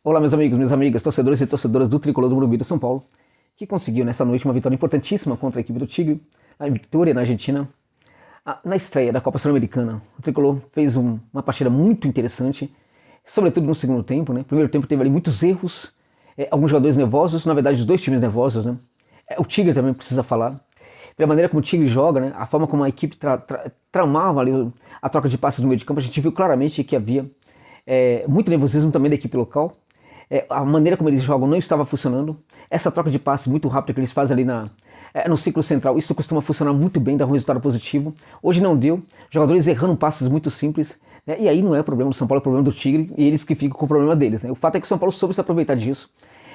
Olá, meus amigos, minhas amigas, torcedores e torcedoras do Tricolor do Morumbi do São Paulo, que conseguiu nessa noite uma vitória importantíssima contra a equipe do Tigre, a vitória na Argentina, na estreia da Copa Sul-Americana. O Tricolor fez uma partida muito interessante, sobretudo no segundo tempo, né? Primeiro tempo teve ali muitos erros, alguns jogadores nervosos, na verdade os dois times nervosos, né? O Tigre também precisa falar, pela maneira como o Tigre joga, né? A forma como a equipe tramava ali a troca de passes no meio de campo, a gente viu claramente que havia muito nervosismo também da equipe local. A maneira como eles jogam não estava funcionando. Essa troca de passe muito rápida que eles fazem ali no ciclo central, isso costuma funcionar muito bem, dar um resultado positivo. Hoje não deu, jogadores errando passes muito simples, né? E aí não é o problema do São Paulo, é o problema do Tigre, e eles que ficam com o problema deles, né? O fato é que o São Paulo soube se aproveitar disso,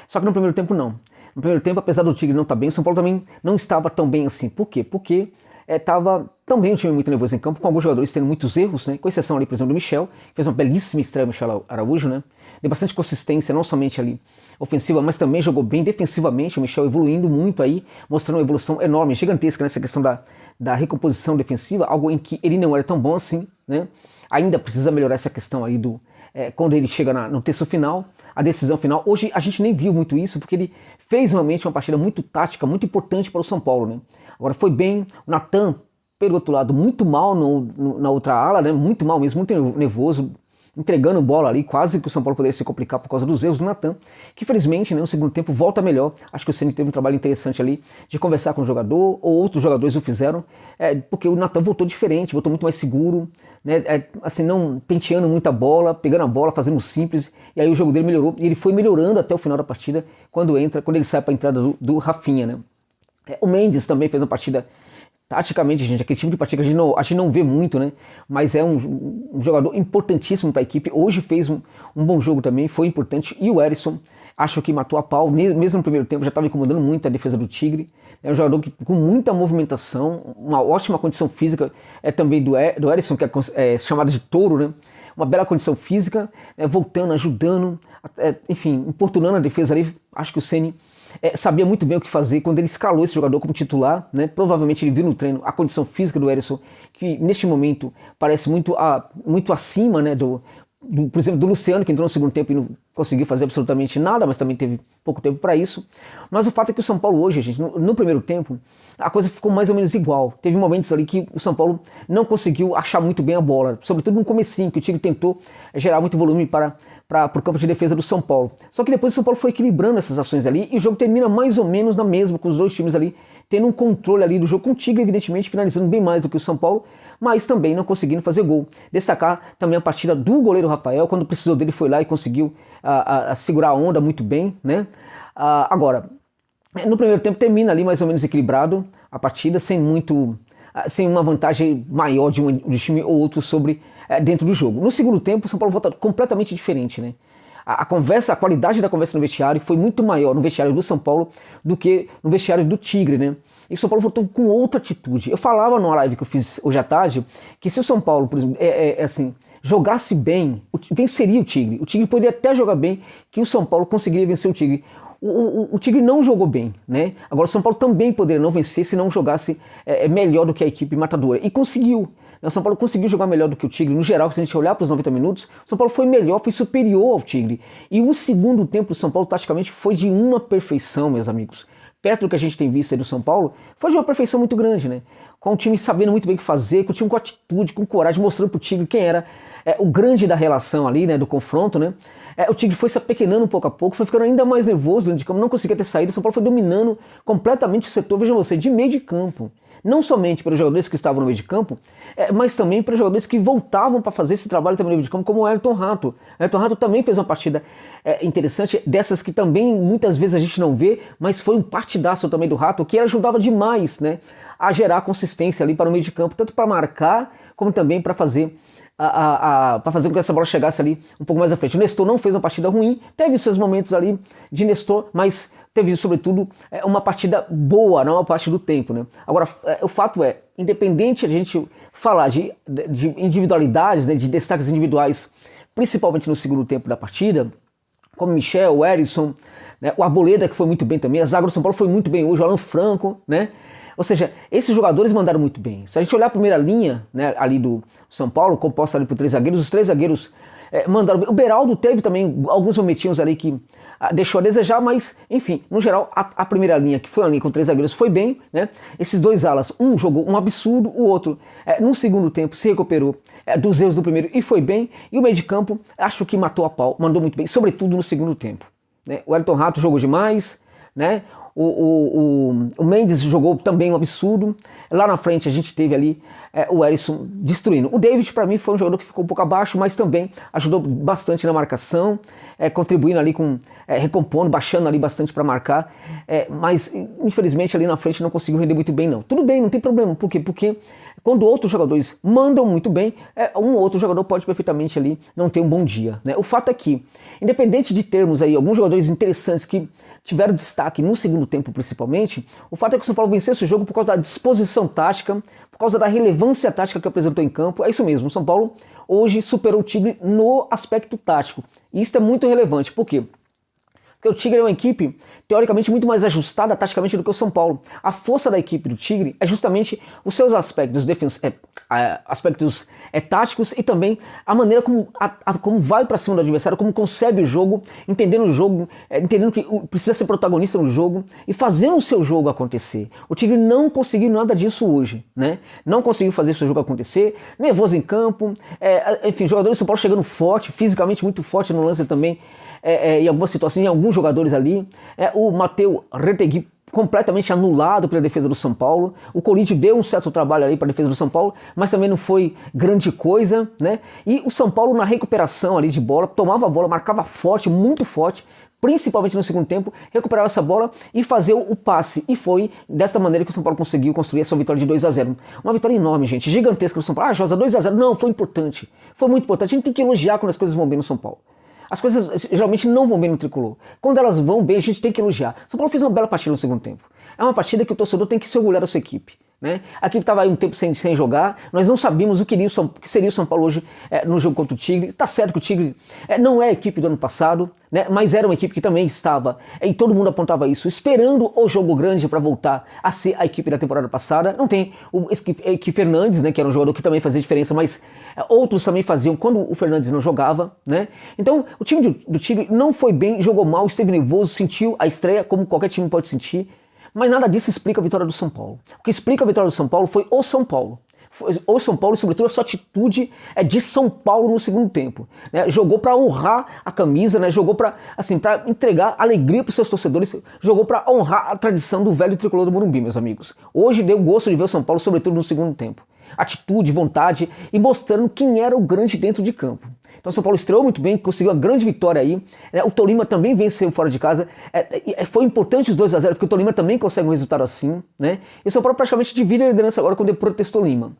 só que no primeiro tempo não. No primeiro tempo, apesar do Tigre não estar bem, o São Paulo também não estava tão bem assim. Por quê? Porque estava também um time muito nervoso em campo, com alguns jogadores tendo muitos erros, né? Com exceção ali, por exemplo, do Michel, que fez uma belíssima estreia, o Michel Araújo, né? Deu bastante consistência, não somente ali ofensiva, mas também jogou bem defensivamente, o Michel evoluindo muito aí, mostrando uma evolução enorme, gigantesca nessa questão da recomposição defensiva, algo em que ele não era tão bom assim, né? Ainda precisa melhorar essa questão aí quando ele chega no terço final, a decisão final. Hoje a gente nem viu muito isso, porque ele fez realmente uma partida muito tática, muito importante para o São Paulo, né? Agora foi bem, o Natan, pelo outro lado, muito mal na outra ala, né? Muito mal mesmo, muito nervoso, entregando bola ali, quase que o São Paulo poderia se complicar por causa dos erros do Natan, que felizmente, né, no segundo tempo volta melhor. Acho que o Ceni teve um trabalho interessante ali de conversar com o jogador, ou outros jogadores o fizeram, porque o Natan voltou diferente, voltou muito mais seguro, né, assim, não penteando muita bola, pegando a bola, fazendo simples, e aí o jogo dele melhorou, e ele foi melhorando até o final da partida, quando ele sai para a entrada do Rafinha, né. O Mendes também fez uma partida. Taticamente, gente, aquele tipo de partida que a gente não vê muito, né? Mas é um jogador importantíssimo para a equipe. Hoje fez um bom jogo também, foi importante. E o Erisson, acho que matou a pau, mesmo no primeiro tempo, já estava incomodando muito a defesa do Tigre. É um jogador com muita movimentação, uma ótima condição física, também do Erisson, que é chamado de touro, né? Uma bela condição física, voltando, ajudando, enfim, importunando a defesa ali. Acho que o Ceni sabia muito bem o que fazer quando ele escalou esse jogador como titular, né? Provavelmente ele viu no treino a condição física do Erisson, que neste momento parece muito acima, né, por exemplo, do Luciano, que entrou no segundo tempo e não conseguiu fazer absolutamente nada, mas também teve pouco tempo para isso. Mas o fato é que o São Paulo hoje, gente, no primeiro tempo, a coisa ficou mais ou menos igual. Teve momentos ali que o São Paulo não conseguiu achar muito bem a bola, sobretudo no comecinho, que o Tigre tentou gerar muito volume para o campo de defesa do São Paulo. Só que depois o São Paulo foi equilibrando essas ações ali e o jogo termina mais ou menos na mesma, com os dois times ali tendo um controle ali do jogo, com o Tigre evidentemente finalizando bem mais do que o São Paulo, mas também não conseguindo fazer gol. Destacar também a partida do goleiro Rafael, quando precisou dele foi lá e conseguiu segurar a onda muito bem, né? Agora, no primeiro tempo termina ali mais ou menos equilibrado a partida, sem uma vantagem maior de um time ou outro sobre dentro do jogo. No segundo tempo, o São Paulo volta completamente diferente, né? A qualidade da conversa no vestiário foi muito maior no vestiário do São Paulo do que no vestiário do Tigre, né? E o São Paulo voltou com outra atitude. Eu falava numa live que eu fiz hoje à tarde que se o São Paulo, por exemplo, assim, jogasse bem, venceria o Tigre. O Tigre poderia até jogar bem, que o São Paulo conseguiria vencer o Tigre. O Tigre não jogou bem, né? Agora o São Paulo também poderia não vencer se não jogasse melhor do que a equipe matadora. E conseguiu. O São Paulo conseguiu jogar melhor do que o Tigre. No geral, se a gente olhar para os 90 minutos, o São Paulo foi melhor, foi superior ao Tigre. E o segundo tempo do São Paulo, taticamente, foi de uma perfeição, meus amigos. Perto do que a gente tem visto aí do São Paulo, foi de uma perfeição muito grande, né? Com o time sabendo muito bem o que fazer, com o time com atitude, com coragem, mostrando para o Tigre quem era o grande da relação ali, né? Do confronto, né? O Tigre foi se apequenando pouco a pouco, foi ficando ainda mais nervoso dentro de campo, não conseguia ter saído. O São Paulo foi dominando completamente o setor, vejam você, de meio de campo. Não somente pelos jogadores que estavam no meio de campo, mas também pelos jogadores que voltavam para fazer esse trabalho também no meio de campo, como o Ayrton Rato. O Ayrton Rato também fez uma partida interessante, dessas que também muitas vezes a gente não vê, mas foi um partidaço também do Rato, que ajudava demais, né, a gerar consistência ali para o meio de campo, tanto para marcar, como também para fazer para fazer com que essa bola chegasse ali um pouco mais à frente. O Nestor não fez uma partida ruim, teve seus momentos ali de Nestor, mas teve, sobretudo, uma partida boa na maior parte do tempo, né? Agora, o fato é, independente de a gente falar de individualidades, né, de destaques individuais, principalmente no segundo tempo da partida, como Michel, o Erisson, né, o Arboleda, que foi muito bem também, a zaga do São Paulo foi muito bem hoje, o Alan Franco, né? Ou seja, esses jogadores mandaram muito bem. Se a gente olhar a primeira linha, né, ali do São Paulo, composta ali por três zagueiros, os três zagueiros mandaram bem. O Beraldo teve também alguns momentinhos ali que deixou a desejar, mas, enfim, no geral, a primeira linha, que foi a linha com 3 zagueiros, foi bem, né? Esses 2 alas, um jogou um absurdo, o outro, no segundo tempo, se recuperou dos erros do primeiro e foi bem, e o meio de campo, acho que matou a pau, mandou muito bem, sobretudo no segundo tempo, né? O Wellington Rato jogou demais, né? O Mendes jogou também um absurdo. Lá na frente a gente teve ali o Erisson destruindo. O David, para mim, foi um jogador que ficou um pouco abaixo, mas também ajudou bastante na marcação, contribuindo ali com, recompondo, baixando ali bastante para marcar. Mas, infelizmente, ali na frente não conseguiu render muito bem, não. Tudo bem, não tem problema. Por quê? Porque quando outros jogadores mandam muito bem, um outro jogador pode perfeitamente ali não ter um bom dia, né? O fato é que, independente de termos aí alguns jogadores interessantes que tiveram destaque no segundo tempo principalmente, o fato é que o São Paulo venceu esse jogo por causa da disposição tática, por causa da relevância tática que apresentou em campo. É isso mesmo, o São Paulo hoje superou o Tigre no aspecto tático. E isso é muito relevante. Por quê? Porque o Tigre é uma equipe, teoricamente, muito mais ajustada taticamente do que o São Paulo. A força da equipe do Tigre é justamente os seus aspectos, aspectos táticos e também a maneira como vai para cima do adversário, como concebe o jogo, entendendo que precisa ser protagonista no jogo e fazendo o seu jogo acontecer. O Tigre não conseguiu nada disso hoje, né? Não conseguiu fazer o seu jogo acontecer, nervoso em campo, enfim, jogadores do São Paulo chegando forte, fisicamente muito forte no lance também, em algumas situações, em alguns jogadores ali. O Matheus Retegui completamente anulado pela defesa do São Paulo. O Corinthians deu um certo trabalho ali para a defesa do São Paulo, mas também não foi grande coisa, né? E o São Paulo na recuperação ali de bola, tomava a bola, marcava forte, muito forte, principalmente no segundo tempo, recuperava essa bola e fazer o passe. E foi dessa maneira que o São Paulo conseguiu construir a sua vitória de 2-0. Uma vitória enorme, gente, gigantesca do São Paulo. Josa, 2-0. Não, foi importante. Foi muito importante. A gente tem que elogiar quando as coisas vão bem no São Paulo. As coisas geralmente não vão bem no tricolor. Quando elas vão bem, a gente tem que elogiar. São Paulo fez uma bela partida no segundo tempo. É uma partida que o torcedor tem que se orgulhar da sua equipe, né? A equipe estava aí um tempo sem jogar, nós não sabíamos o que seria o São Paulo hoje no jogo contra o Tigre. Tá certo que o Tigre não é a equipe do ano passado, né? Mas era uma equipe que também estava, e todo mundo apontava isso, esperando o jogo grande para voltar a ser a equipe da temporada passada. Não tem o Eike Fernandes, né, que era um jogador que também fazia diferença, mas outros também faziam quando o Fernandes não jogava, né? Então o time do Tigre não foi bem, jogou mal, esteve nervoso, sentiu a estreia como qualquer time pode sentir. Mas nada disso explica a vitória do São Paulo. O que explica a vitória do São Paulo foi o São Paulo. O São Paulo, sobretudo, a sua atitude de São Paulo no segundo tempo, né? Jogou para honrar a camisa, né? Jogou para entregar alegria para os seus torcedores, jogou para honrar a tradição do velho tricolor do Morumbi, meus amigos. Hoje deu gosto de ver o São Paulo, sobretudo no segundo tempo. Atitude, vontade e mostrando quem era o grande dentro de campo. Então o São Paulo estreou muito bem, conseguiu a grande vitória aí, né? O Tolima também venceu fora de casa. Foi importante os 2-0, porque o Tolima também consegue um resultado assim, né? E o São Paulo praticamente divide a liderança agora com o Deportes Tolima,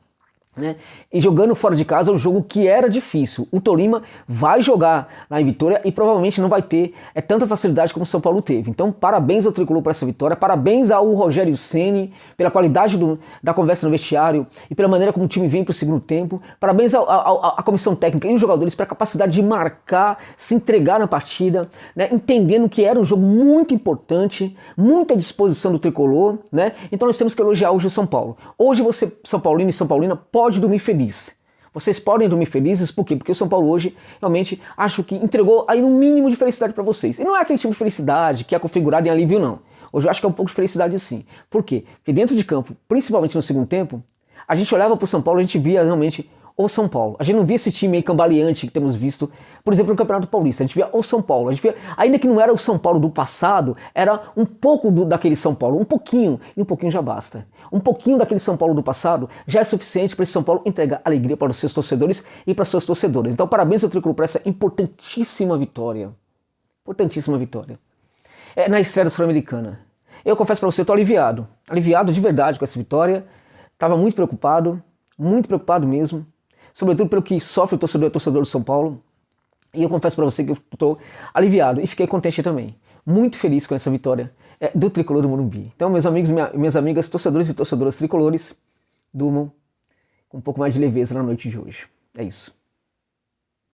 né? E jogando fora de casa, o jogo que era difícil. O Tolima vai jogar lá em Vitória e provavelmente não vai ter tanta facilidade como o São Paulo teve. Então, parabéns ao Tricolor por essa vitória, parabéns ao Rogério Ceni pela qualidade da conversa no vestiário e pela maneira como o time vem para o segundo tempo, parabéns à comissão técnica e os jogadores pela capacidade de marcar, se entregar na partida, né? Entendendo que era um jogo muito importante, muita disposição do Tricolor, né? Então nós temos que elogiar hoje o São Paulo. Hoje você, São Paulino e São Paulina, pode dormir feliz. Vocês podem dormir felizes, por quê? Porque o São Paulo hoje, realmente, acho que entregou aí um mínimo de felicidade para vocês. E não é aquele tipo de felicidade que é configurado em alívio, não. Hoje eu acho que é um pouco de felicidade sim. Por quê? Porque dentro de campo, principalmente no segundo tempo, a gente olhava para o São Paulo, a gente via realmente o São Paulo. A gente não via esse time aí cambaleante que temos visto, por exemplo, no Campeonato Paulista. A gente via o São Paulo. A gente via, ainda que não era o São Paulo do passado, era um pouco daquele São Paulo, um pouquinho, e um pouquinho já basta. Um pouquinho daquele São Paulo do passado já é suficiente para esse São Paulo entregar alegria para os seus torcedores e para as suas torcedoras. Então, parabéns ao Tricolor por essa importantíssima vitória. Importantíssima vitória. Na estreia da Sul-Americana. Eu confesso para você, eu estou aliviado. Aliviado de verdade com essa vitória. Estava muito preocupado mesmo. Sobretudo pelo que sofre o torcedor do São Paulo. E eu confesso para você que eu estou aliviado e fiquei contente também. Muito feliz com essa vitória do Tricolor do Morumbi. Então, meus amigos e minhas amigas, torcedores e torcedoras tricolores, durmam com um pouco mais de leveza na noite de hoje. É isso.